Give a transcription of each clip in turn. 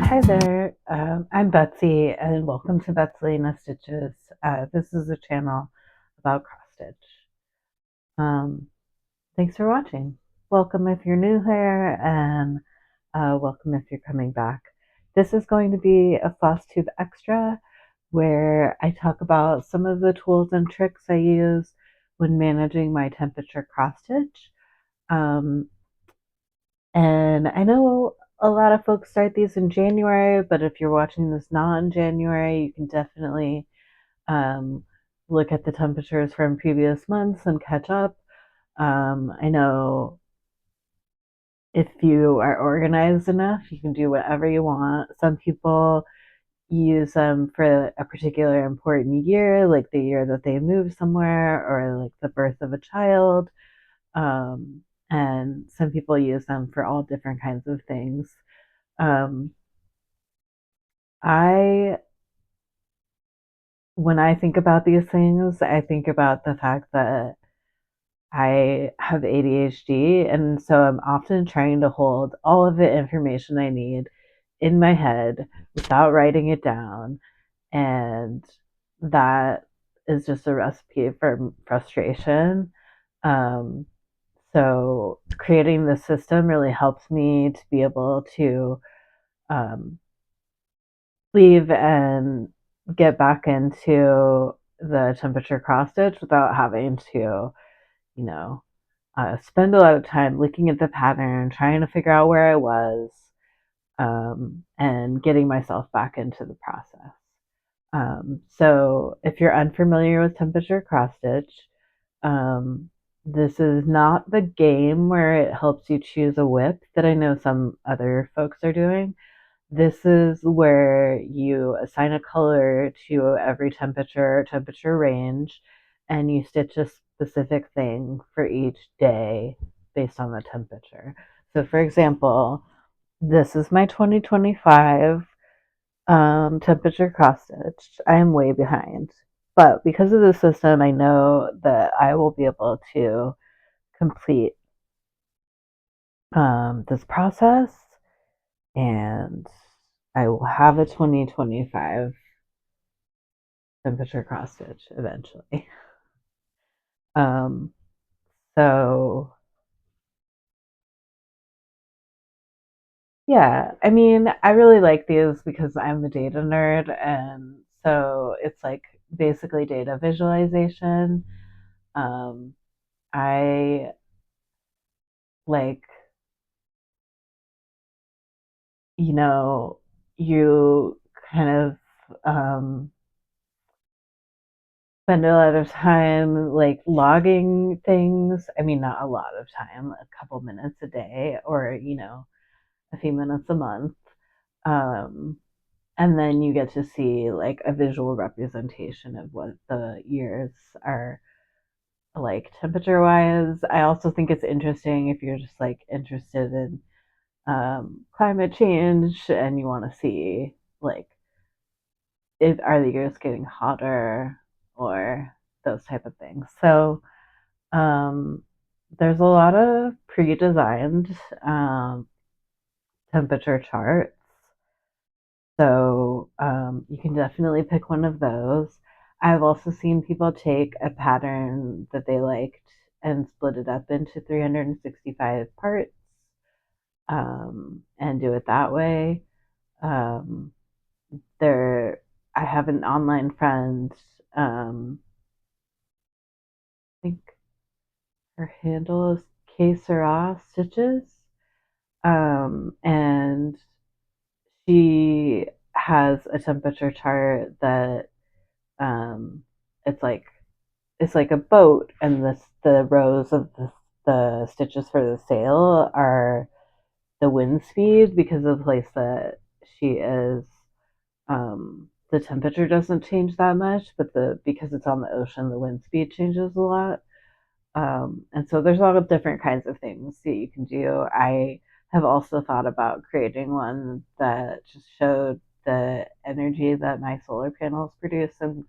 Hi there, I'm Betsy, and welcome to Betselina Stitches. This is a channel about cross stitch. Um, Thanks for watching. Welcome if you're new here, and welcome if you're coming back. This is going to be a Flosstube extra where I talk about some of the tools and tricks I use when managing my temperature cross stitch. Um, and I know a lot of folks start these in January, but if you're watching this not in January, you can definitely um, look at the temperatures from previous months and catch up. I know if you are organized enough, you can do whatever you want. Some people use them for a particular important year, like the year that they move somewhere or like the birth of a child. Um, and some people use them for all different kinds of things. Um, I When I think about these things, I think about the fact that I have ADHD, and so I'm often trying to hold all of the information I need in my head without writing it down, and that is just a recipe for frustration. Um, so creating this system really helps me to be able to um, leave and get back into the temperature cross stitch without having to, you know, spend a lot of time looking at the pattern, trying to figure out where I was, and getting myself back into the process. So if you're unfamiliar with temperature cross stitch, um, this is not the game where it helps you choose a whip that I know some other folks are doing. This is where you assign a color to every temperature range, and you stitch a specific thing for each day based on the temperature. So, for example, this is my 2025 temperature cross stitch. I am way behind, but because of the system, I know that I will be able to complete this process, and I will have a 2025 temperature cross stitch eventually. Um, so yeah, I mean, I really like these because I'm a data nerd, and so it's like basically data visualization. Um, I like, you know, you kind of spend a lot of time like logging things. I mean, not a lot of time, a couple minutes a day, or a few minutes a month. Um, and then you get to see like a visual representation of what the years are like temperature wise. I also think it's interesting if you're just like interested in climate change and you want to see like are the years getting hotter or those type of things. So um, there's a lot of pre-designed temperature charts. So you can definitely pick one of those. I've also seen people take a pattern that they liked and split it up into 365 parts, and do it that way. Um, there, I have an online friend. I think her handle is K Sarah Stitches, and she has a temperature chart that um, it's like it's like a boat, and the rows of the stitches for the sail are the wind speed because of the place that she is. The temperature doesn't change that much, but the because it's on the ocean, the wind speed changes a lot. And so there's a lot of different kinds of things that you can do. I have also thought about creating one that just showed the energy that my solar panels produce in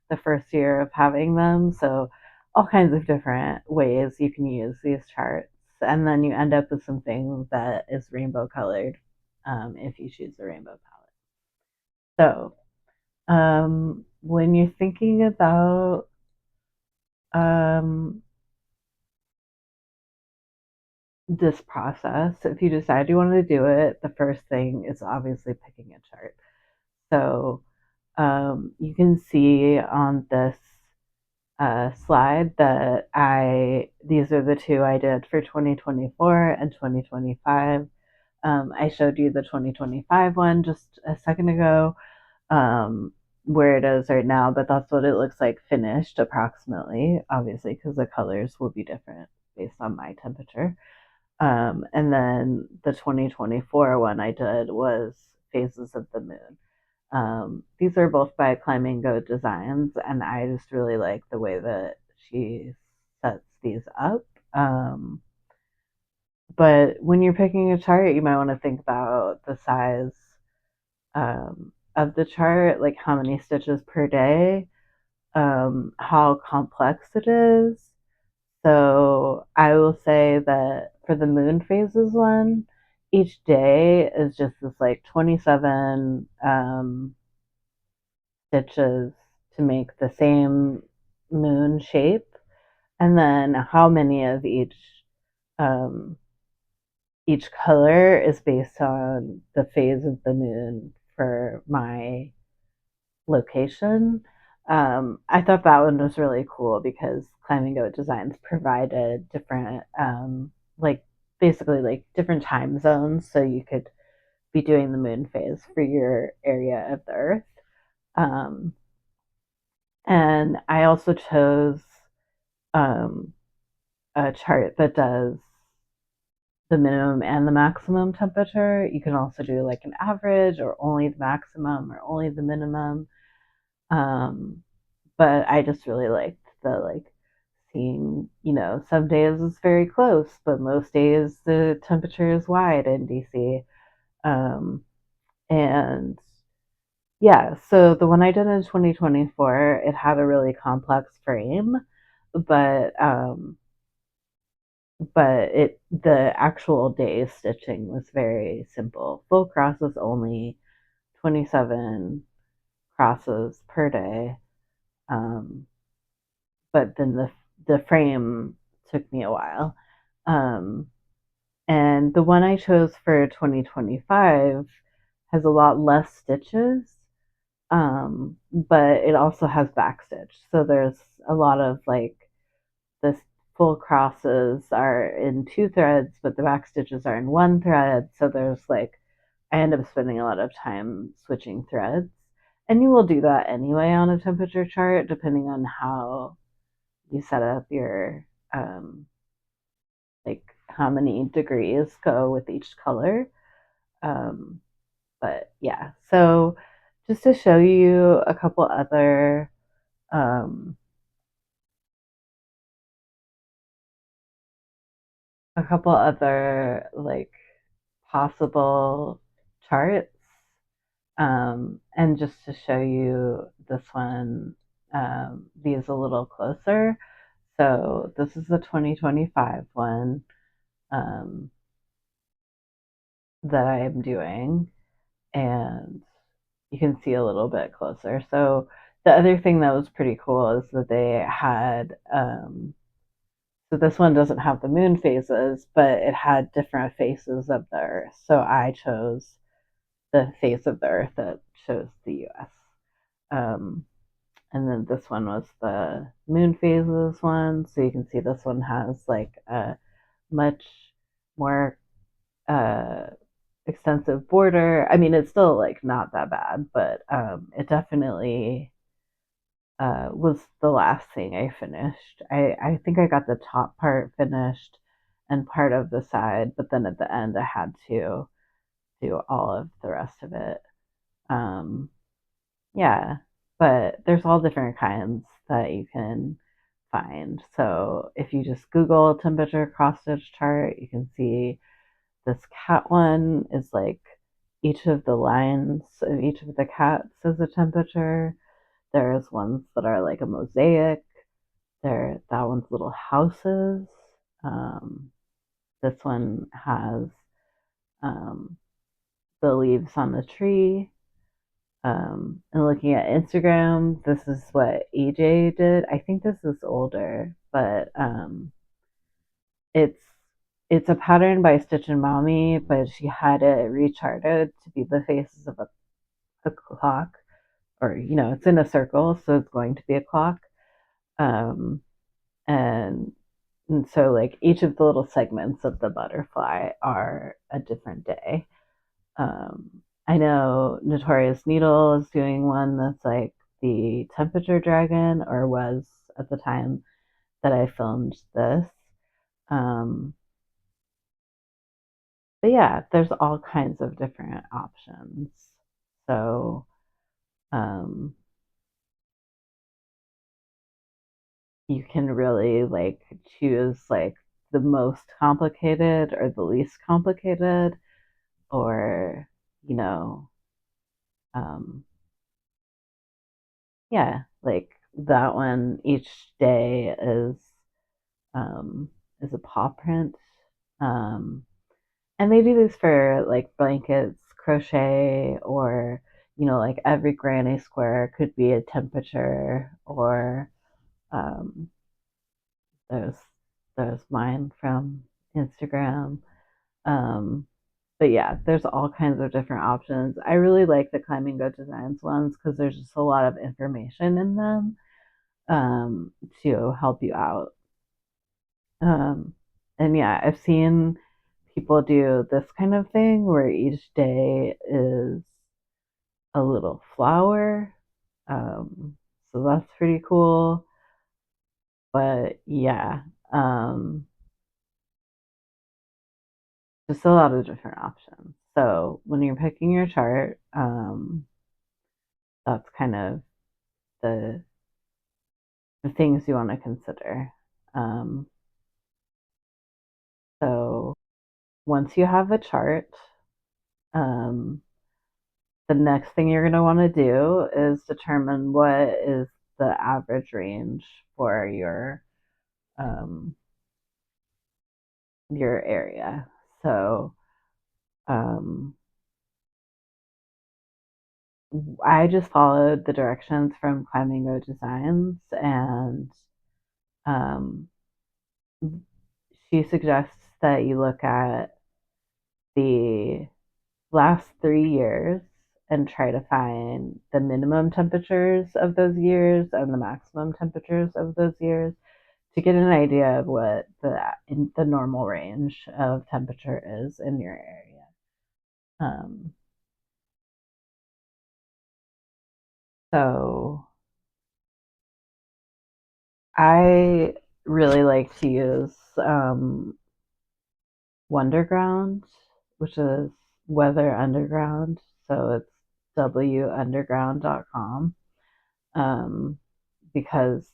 the first year of having them. So all kinds of different ways you can use these charts. And then you end up with something that is rainbow colored. if you choose the rainbow palette. So when you're thinking about um, this process, if you decide you want to do it, the first thing is obviously picking a chart. So you can see on this slide that these are the two I did for 2024 and 2025. I showed you the 2025 one just a second ago, where it is right now, but that's what it looks like finished approximately, obviously, because the colors will be different based on my temperature. And then the 2024 one I did was Phases of the Moon. These are both by Climbing Goat Designs, and I just really like the way that she sets these up. But when you're picking a chart, you might want to think about the size of the chart, like how many stitches per day, how complex it is. So I will say that for the moon phases one, each day is just this like 27 stitches to make the same moon shape, and then how many of um, each color is based on the phase of the moon for my location. I thought that one was really cool because Climbing Goat Designs provided different, like basically like different time zones, so you could be doing the moon phase for your area of the Earth. Um, and I also chose um, a chart that does the minimum and the maximum temperature. You can also do like an average or only the maximum or only the minimum. Um, but I just really liked the like seeing, some days it's very close, but most days the temperature is wide in DC. And yeah, so the one I did in 2024, it had a really complex frame, but the actual day stitching was very simple. Full crosses only, 27 crosses per day. Um, but then the frame took me a while. Um, and the one I chose for 2025 has a lot less stitches, but it also has backstitch. So there's a lot of like the full crosses are in two threads, but the back stitches are in one thread. So there's like, I end up spending a lot of time switching threads. And you will do that anyway on a temperature chart, depending on how you set up your, like how many degrees go with each color. Um, but yeah, so just to show you um, a couple other like possible charts, and just to show you this one, these a little closer. So this is the 2025 one, um, that I am doing, and you can see a little bit closer. So the other thing that was pretty cool is that they had, so this one doesn't have the moon phases, but it had different faces of the Earth. So I chose the face of the Earth that shows the U.S. Um, and then this one was the moon phases one. So you can see this one has like a much more uh, extensive border. I mean, it's still like not that bad, but it definitely was the last thing I finished. I think I got the top part finished and part of the side, but then at the end I had to do all of the rest of it. Um, yeah, but there's all different kinds that you can find. So if you just Google temperature cross stitch chart, you can see this cat one is like each of the lines of each of the cats is a temperature. There's ones that are like a mosaic. That one's little houses. Um, this one has, um, the leaves on the tree. And looking at Instagram, this is what AJ did. I think this is older, but it's it's a pattern by Stitch and Mommy, but she had it recharted to be the faces of a clock, or it's in a circle, so it's going to be a clock. Um, and and so like each of the little segments of the butterfly are a different day. I know Notorious Needle is doing one that's like the temperature dragon, or was at the time that I filmed this. Um, but yeah, there's all kinds of different options. So um, you can really like choose like the most complicated or the least complicated, or you know, um, yeah, like that one. Each day um, is a paw print. Um, and they do these for like blankets, crochet, or like every granny square could be a temperature, or um, there's there's mine from Instagram. Um, but yeah, there's all kinds of different options. I really like the Climbing Go Designs ones because there's just a lot of information in them, to help you out. Um, and yeah, I've seen people do this kind of thing where each day is a little flower. So that's pretty cool. But yeah, um, just a lot of different options. So when you're picking your chart, that's kind of the the things you want to consider. Um, so once you have a chart, um, the next thing you're going to want to do is determine what is the average range for um, your area. So um, I just followed the directions from Climbing Go Designs, and um, she suggests that you look at the last 3 years and try to find the minimum temperatures of those years and the maximum temperatures of those years to get an idea of what the normal range of temperature is in your area. Um, so I really like to use Wonderground, which is Weather Underground. So it's wunderground.com. Um, because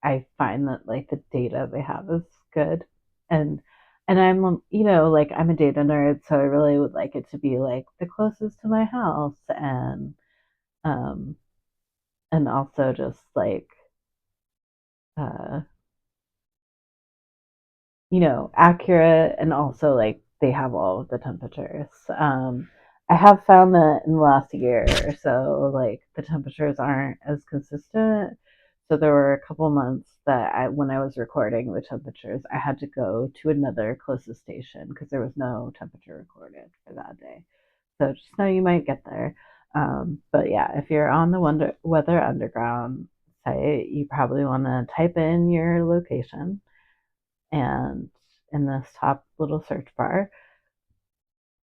I find that like the data they have is good, and I'm like I'm a data nerd, so I really would like it to be like the closest to my house, um and also just like uh accurate, and also like they have all of the temperatures. I have found that in the last year or so, like the temperatures aren't as consistent. So there were a couple months that when I was recording the temperatures, I had to go to another closest station because there was no temperature recorded for that day. So just know you might get there. But yeah, if you're on the Weather Underground site, you probably want to type in your location and in this top little search bar.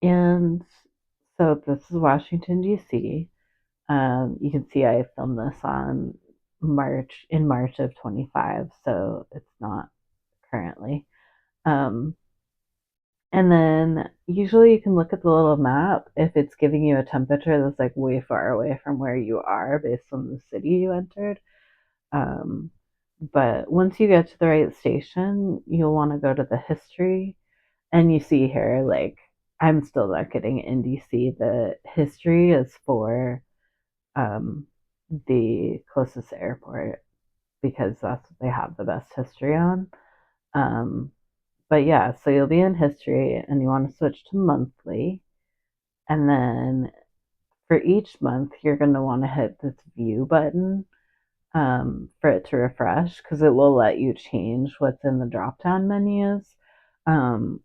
And so this is Washington, D.C. You can see I filmed this on March of 25, so it's not currently. Um, and then usually you can look at the little map if it's giving you a temperature that's like way far away from where you are based on the city you entered. Um, but once you get to the right station, you'll want to go to the history. And you see here, like, I'm still not getting in DC. The history is for um, the closest airport because that's what they have the best history on. Um, but yeah, so you'll be in history and you want to switch to monthly. And then for each month, you're going to want to hit this view button for it to refresh because it will let you change what's in the drop down menus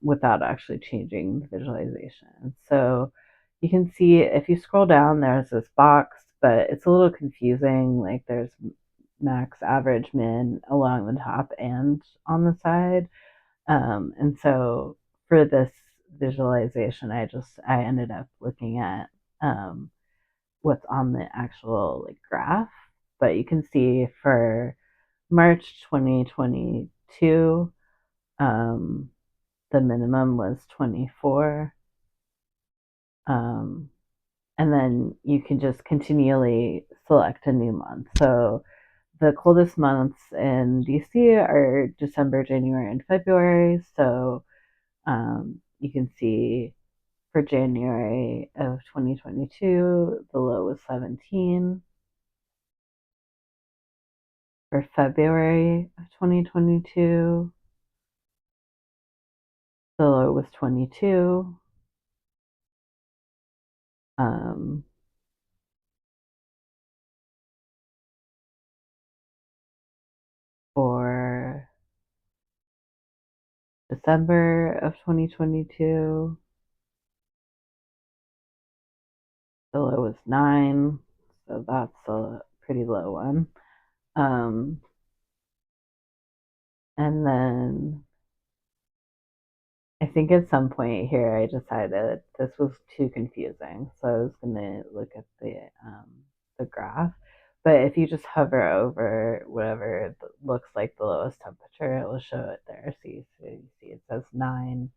without actually changing the visualization. So you can see if you scroll down, there's this box, but it's a little confusing. Like there's max, average, min along the top and on the side. And so for this visualization, I ended up looking at um, what's on the actual like graph. But you can see for March 2022, um, the minimum was 24. Um, and then you can just continually select a new month. So the coldest months in DC are December, January, and February. So you can see for January of 2022, the low was 17. For February of 2022, the low was 22. Um, for December of 2022, the low was 9. So that's a pretty low one. Um, and then I think at some point here I decided this was too confusing, so I was gonna look at the graph. But if you just hover over whatever looks like the lowest temperature, it will show it there. So you see it says 9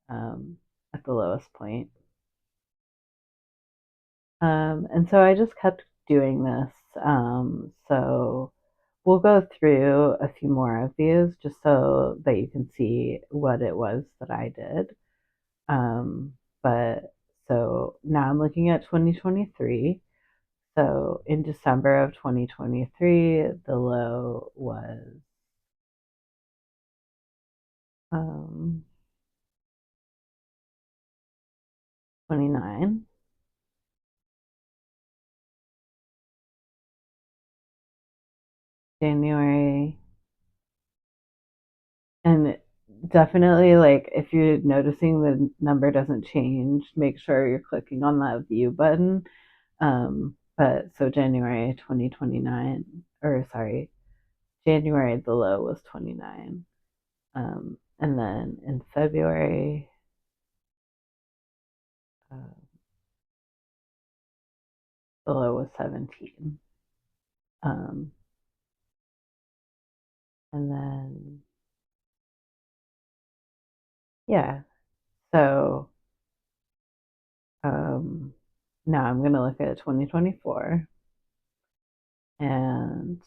at the lowest point. And so I just kept doing this. So we'll go through a few more of these just so that you can see what it was that I did. But so now I'm looking at 2023. So in December of 2023, the low was um, 29. January, and definitely like if you're noticing the number doesn't change, make sure you're clicking on that view button. But so January 2029, or sorry, January the low was 29. And then in February, uh, the low was 17. Um, and then, yeah, so um, now I'm going to look at 2024. And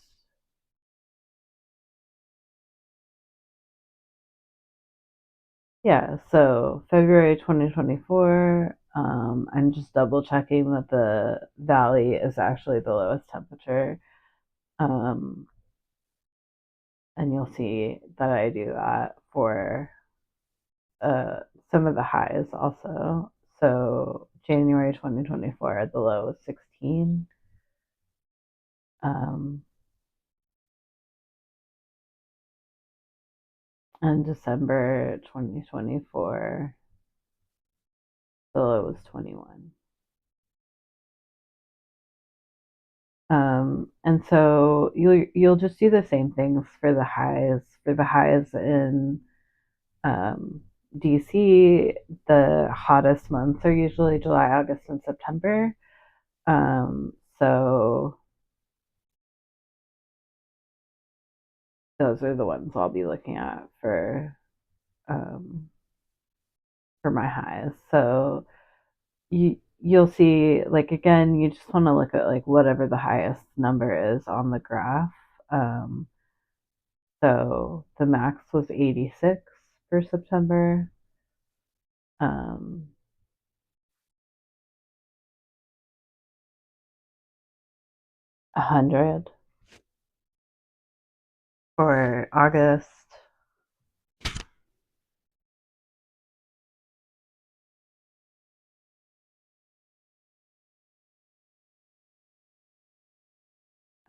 yeah, so February 2024, I'm just double checking that the valley is actually the lowest temperature. Um, and you'll see that I do that for uh, some of the highs also. So January 2024, the low was 16. Um, and December 2024, the low was 21. And so you'll just do the same things for the highs. For the highs in DC, the hottest months are usually July, August, and September. So those are the ones I'll be looking at um, for my highs. So you'll see like again, you just want to look at like whatever the highest number is on the graph. Um, so the max was 86 for September. Um, 100 for August.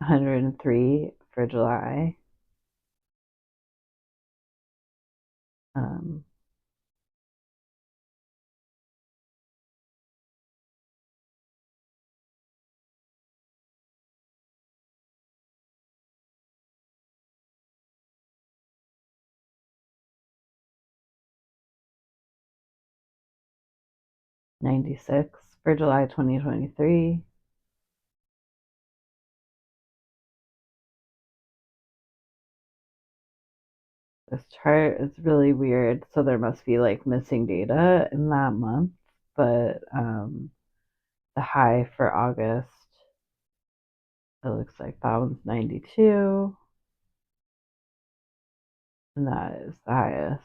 103 for July. 96 for July 2023. This chart is really weird, so there must be like missing data in that month. But the high for August, it looks like that one's 92, and that is the highest.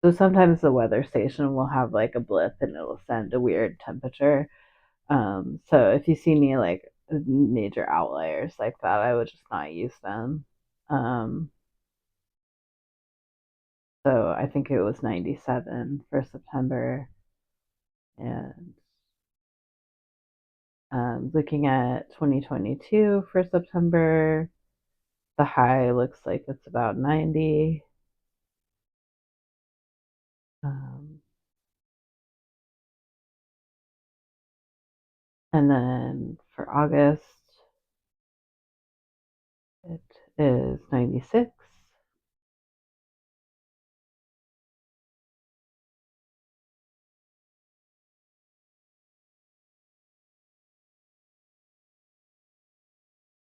So sometimes the weather station will have like a blip and it'll send a weird temperature. So if you see any like major outliers like that, I would just not use them. Um, so I think it was 97 for September. And looking at 2022 for September, the high looks like it's about 90. Um, and then for August, it is 96.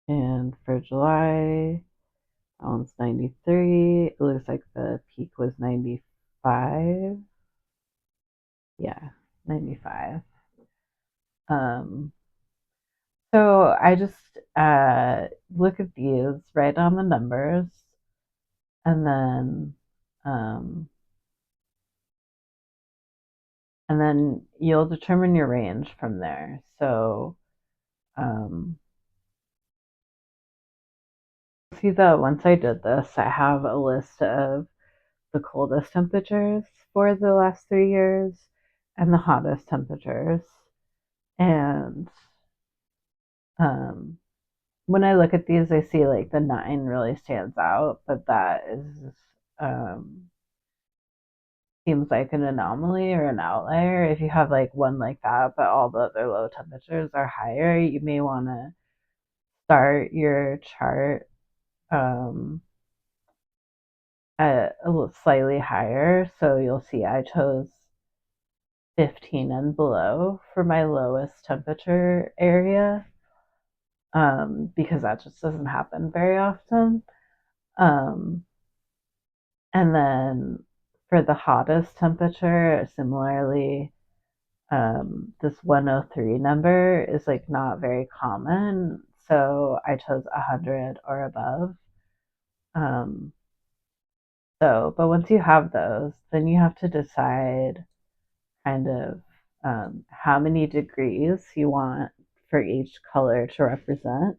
And for July, that one's 93. It looks like the peak was 95. Yeah, 95. Um, so I just look at these, write down the numbers, and um, then you'll determine your range from there. So um, see that once I did this, I have a list of the coldest temperatures for the last 3 years and the hottest temperatures. And um, when I look at these, I see like the 9 really stands out, but that is um, seems like an anomaly or an outlier. If you have like one like that, but all the other low temperatures are higher, you may want to start your chart um, at a little slightly higher. So you'll see I chose 15 and below for my lowest temperature area because that just doesn't happen very often. Um, and then for the hottest temperature, similarly, this 103 number is like not very common. So I chose 100 or above. Um, but once you have those, then you have to decide kind of how many degrees you want for each color to represent.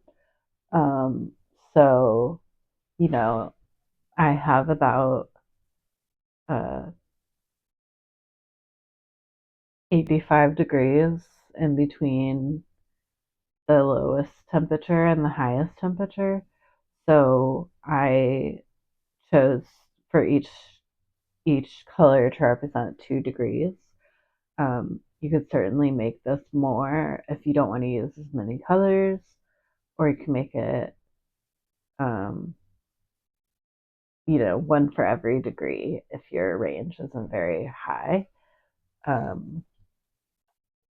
Um, so, you know, I have about uh, 85 degrees in between the lowest temperature and the highest temperature. So I chose for each color to represent 2 degrees. You could certainly make this more if you don't want to use as many colors, or you can make it, um, one for every degree if your range isn't very high. Um,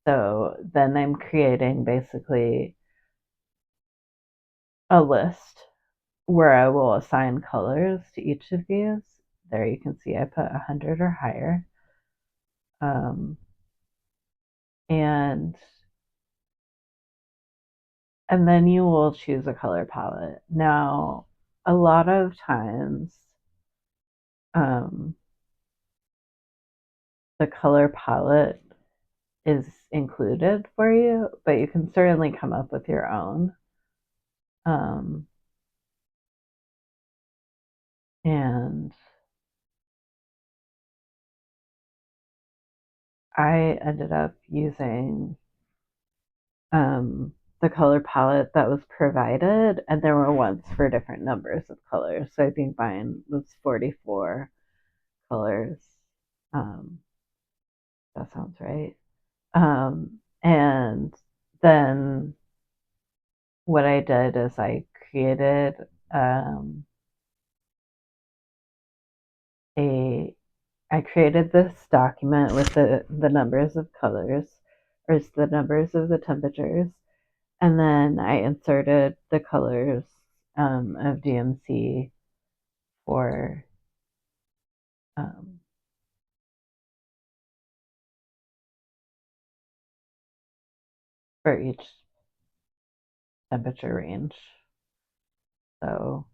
so then I'm creating basically a list where I will assign colors to each of these. There you can see I put 100 or higher. Um, and and then you will choose a color palette. Now, a lot of times, um, the color palette is included for you, but you can certainly come up with your own. Um, and I ended up using the color palette that was provided, and there were ones for different numbers of colors. So I think mine was 44 colors. Um, that sounds right. And then what I did is um, a I created this document with the numbers of colors, or it's the numbers of the temperatures, and then I inserted the colors of DMC for um, for each temperature range. So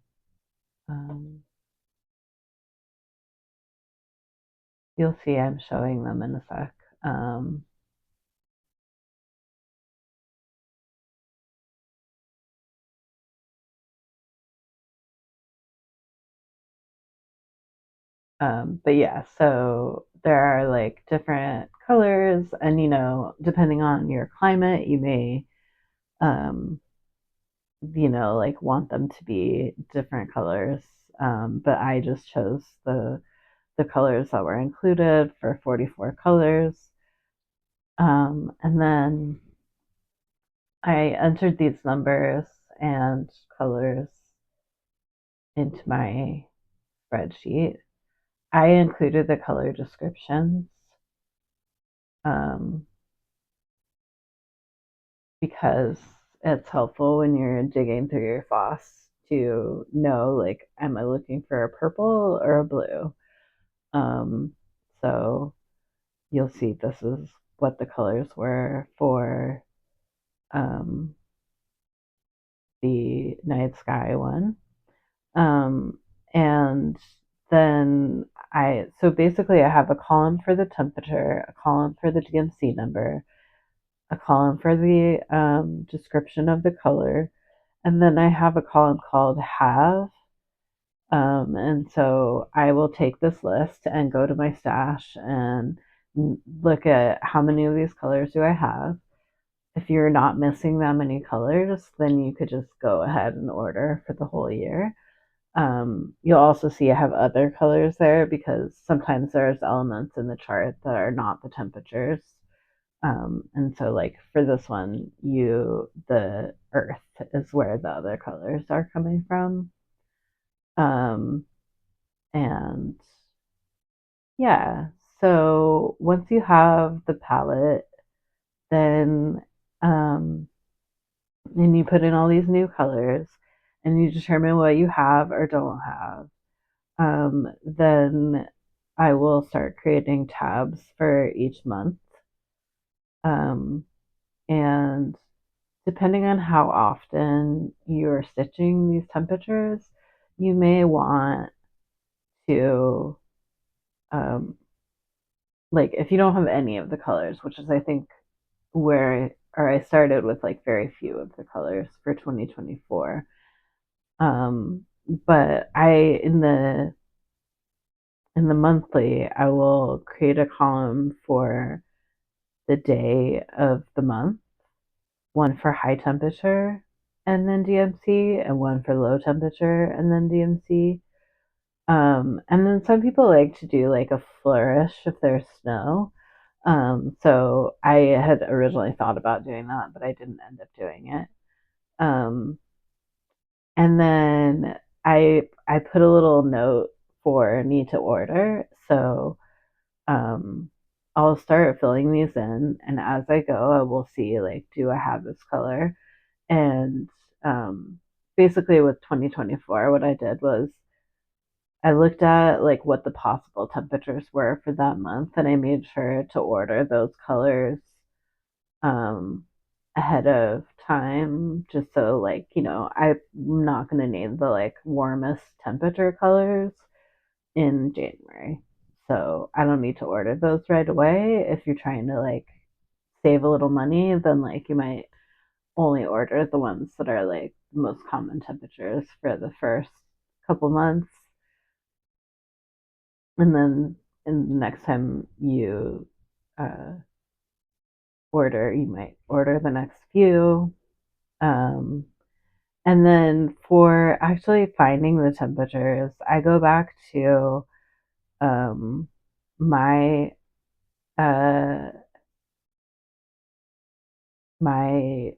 um, you'll see I'm showing them in a sec. Um, but yeah, so there are like different colors, and depending on your climate, you may, um, like want them to be different colors. But I just chose the colors that were included for 44 colors. And then I entered these numbers and colors into my spreadsheet. I included the color descriptions um, because it's helpful when you're digging through your FOSS to know, like, am I looking for a purple or a blue? Um, so you'll see this is what the colors were for um, the night sky one. And then so basically I have a column for the temperature, a column for the DMC number, a column for the description of the color, and then I have a column called have. And so I will take this list and go to my stash and look at how many of these colors do I have. If you're not missing that many colors, then you could just go ahead and order for the whole year. You'll also see I have other colors there because sometimes there's elements in the chart that are not the temperatures. And so like for this one, the earth is where the other colors are coming from. Um, and yeah, so once you have the palette, then um, then you put in all these new colors and you determine what you have or don't have. Then I will start creating tabs for each month. Um, and depending on how often you're stitching these temperatures, you may want to, um, like, if you don't have any of the colors, which is, I think, or I started with like very few of the colors for 2024. But in the monthly, I will create a column for the day of the month, one for high temperature and then DMC, and one for low temperature and then DMC. And then some people like to do like a flourish if there's snow. So I had originally thought about doing that, but I didn't end up doing it. Um, and then I put a little note for need to order. So um, I'll start filling these in, and as I go, I will see like, do I have this color? And basically, with 2024, what I did was I looked at like what the possible temperatures were for that month, and I made sure to order those colors um, ahead of time, just so like I'm not gonna name the like warmest temperature colors in January. So I don't need to order those right away. If you're trying to like save a little money, then like you might only order the ones that are like the most common temperatures for the first couple months. And then in the next time you order. You might order the next few. Um, and then for actually finding the temperatures, I go back to um, my uh, my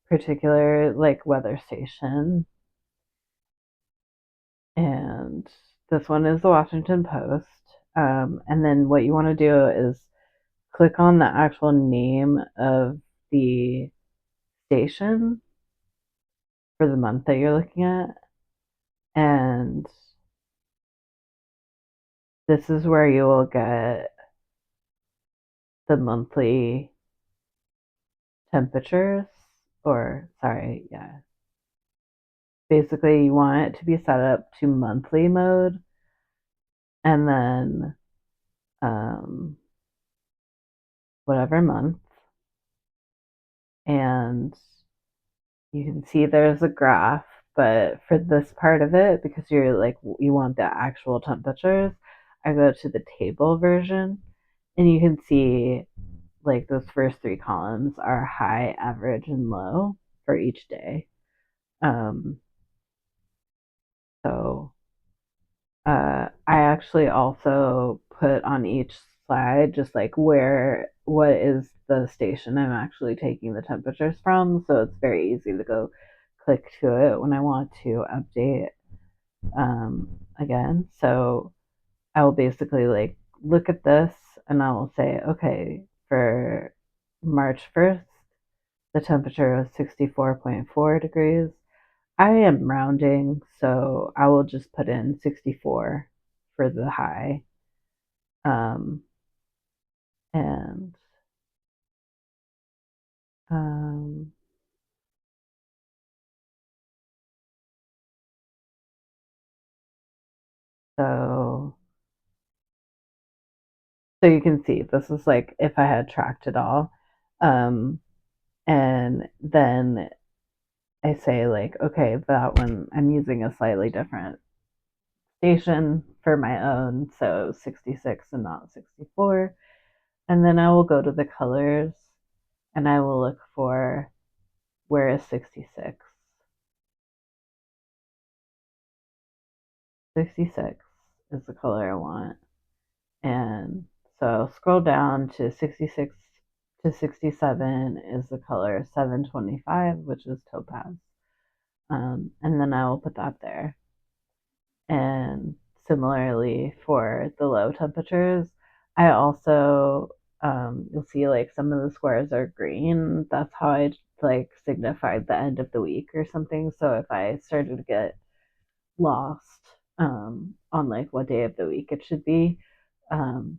particular like weather station, and this one is the Washington Post. And then what you want to do is click on the actual name of the station for the month that you're looking at, and this is where you will get the monthly temperatures, or sorry, yeah. Basically, you want it to be set up to monthly mode, and then um, whatever month, and you can see there's a graph, but for this part of it, because you're like, you want the actual temperatures, I go to the table version, and you can see like those first three columns are high, average, and low for each day. Um, so I actually also put on each slide just like what is the station I'm actually taking the temperatures from, so it's very easy to go click to it when I want to update again. So I will basically like look at this and I will say, okay, for March 1st, the temperature was 64.4 degrees. I am rounding, so I will just put in 64 for the high. Um, and um, so so you can see this is like if I had tracked it all. Um, and then I say like, okay, that one I'm using a slightly different station for my own, so 66 and not 64. And then I will go to the colors and I will look for where is 66. 66 is the color I want. And so scroll down to 66 to 67 is the color 725, which is topaz. And then I will put that there. And similarly for the low temperatures, I also you'll see like some of the squares are green. That's how I like signified the end of the week or something. So if I started to get lost on like what day of the week it should be, um,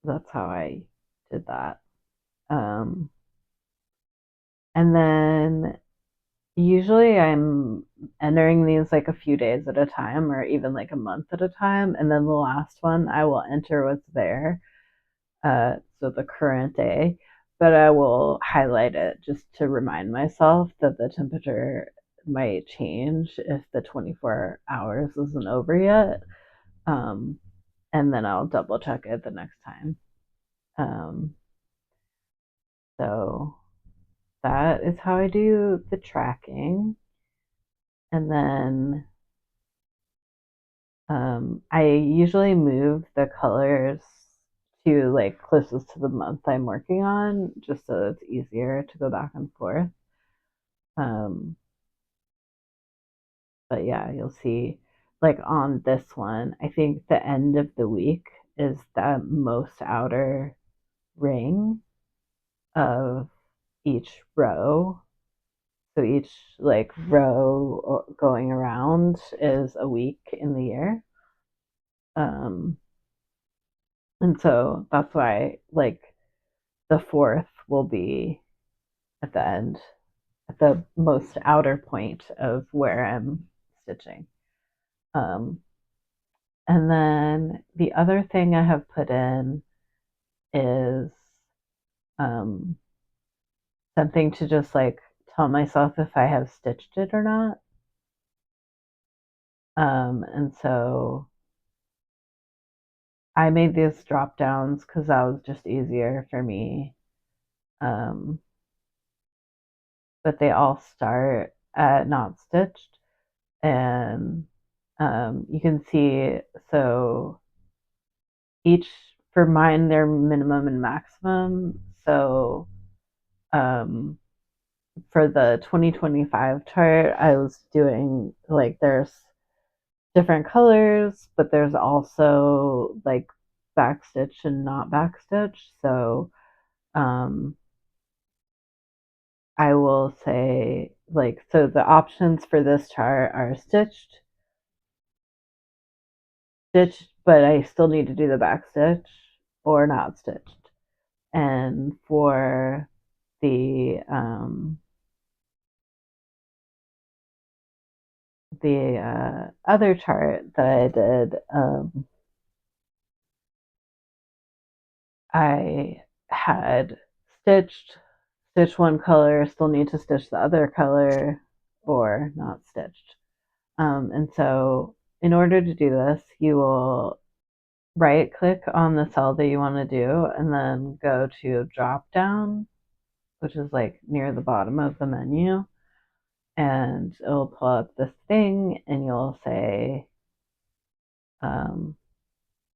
that's how I did that. Um, and then usually I'm entering these like a few days at a time or even like a month at a time. And then the last one, I will enter what's there. So the current day, but I will highlight it just to remind myself that the temperature might change if the 24 hours isn't over yet. Um, and then I'll double check it the next time. Um, so that is how I do the tracking. And then I usually move the colors to like closest to the month I'm working on, just so it's easier to go back and forth. Um, but yeah, you'll see like on this one, I think the end of the week is the most outer ring of each row. So each like row going around is a week in the year. Um, and so that's why like the fourth will be at the end, at the most outer point of where I'm stitching. Um, and then the other thing I have put in is um, something to just like tell myself if I have stitched it or not. And so I made these drop downs because that was just easier for me. Um, but they all start at not stitched, and you can see, so each, for mine, they're minimum and maximum. So um, for the 2025 chart, I was doing like, there's different colors, but there's also like backstitch and not backstitch. So um, I will say, like, so the options for this chart are stitched, but I still need to do the backstitch, or not stitched. And for the other chart that I did, I had stitch one color, still need to stitch the other color, or not stitched. And so in order to do this, you will right click on the cell that you want to do and then go to drop down, which is like near the bottom of the menu, and it'll pull up this thing, and you'll say, um,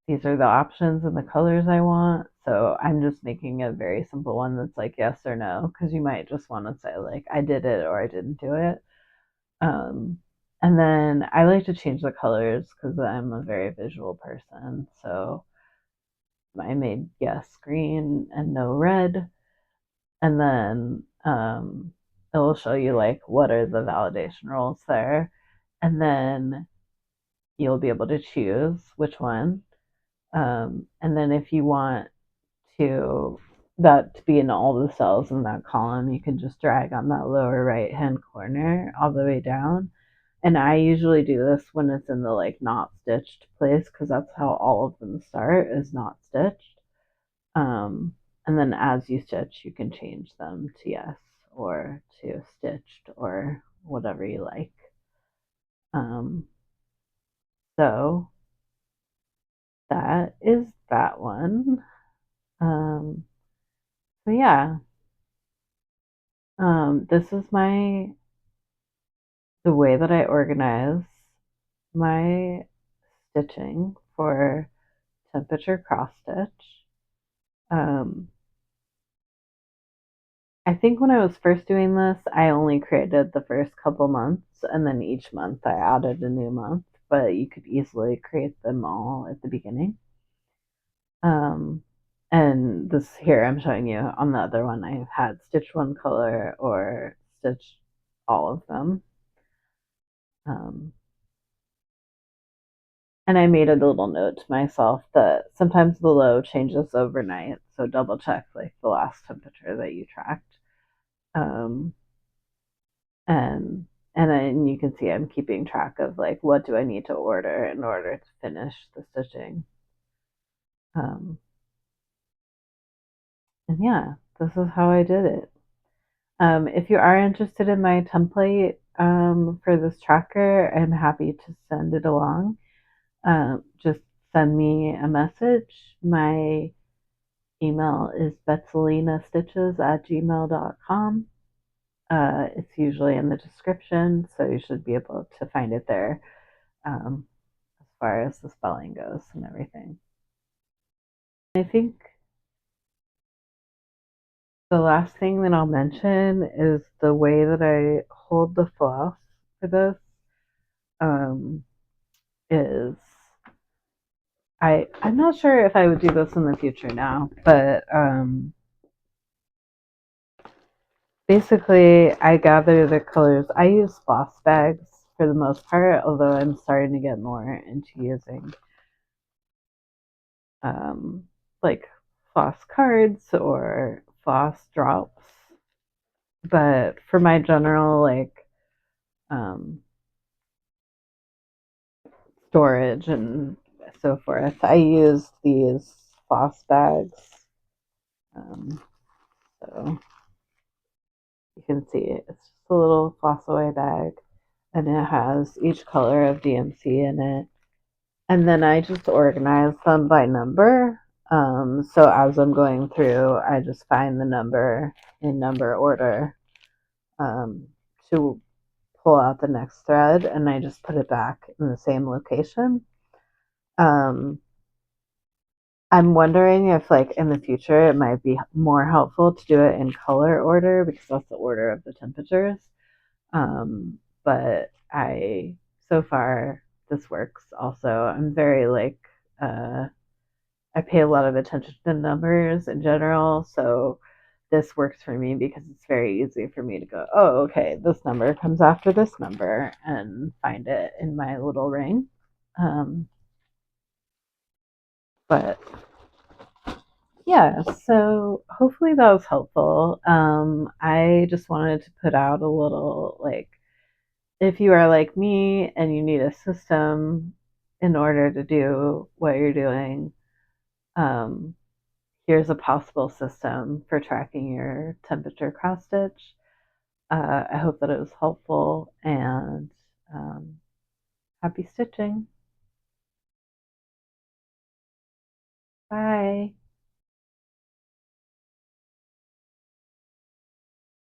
these are the options and the colors I want. So I'm just making a very simple one that's like yes or no, because you might just want to say like I did it or I didn't do it. And then I like to change the colors because I'm a very visual person. So I made yes green and no red. And then it will show you like what are the validation rules there. And then you'll be able to choose which one. And then if you want to that to be in all the cells in that column, you can just drag on that lower right hand corner all the way down. And I usually do this when it's in the like not stitched place, because that's how all of them start, is not stitched. Um, and then as you stitch, you can change them to yes or to stitched or whatever you like. Um, so that is that one. Um, so yeah, this is the way that I organize my stitching for temperature cross stitch. Um, I think when I was first doing this, I only created the first couple months, and then each month I added a new month, but you could easily create them all at the beginning. Um, and this here I'm showing you on the other one, I've had stitch one color or stitch all of them. Um, and I made a little note to myself that sometimes the low changes overnight, so double check like the last temperature that you tracked. Um, and and then you can see I'm keeping track of like what do I need to order in order to finish the stitching. Um, and yeah, this is how I did it. If you are interested in my template for this tracker, I'm happy to send it along. Just send me a message. My email is betselinastitches@gmail.com. It's usually in the description, so you should be able to find it there, as far as the spelling goes and everything. I think the last thing that I'll mention is the way that I hold the floss for this. Um, is I'm not sure if I would do this in the future now, but basically I gather the colors. I use floss bags for the most part, although I'm starting to get more into using um, like floss cards or floss drops. But for my general like um, storage and so forth, I use these floss bags. So you can see it's just a little floss away bag, and it has each color of DMC in it. And then I just organize them by number. So as I'm going through, I just find the number in number order um, to pull out the next thread, and I just put it back in the same location. Um, I'm wondering if, like, in the future, it might be more helpful to do it in color order because that's the order of the temperatures. But so far, this works also. I'm very, like, I pay a lot of attention to numbers in general. So this works for me because it's very easy for me to go, oh, okay, this number comes after this number and find it in my little ring. Um, but yeah, so hopefully that was helpful. I just wanted to put out a little, like, if you are like me and you need a system in order to do what you're doing, um, here's a possible system for tracking your temperature cross stitch. I hope that it was helpful, and um, happy stitching. Bye.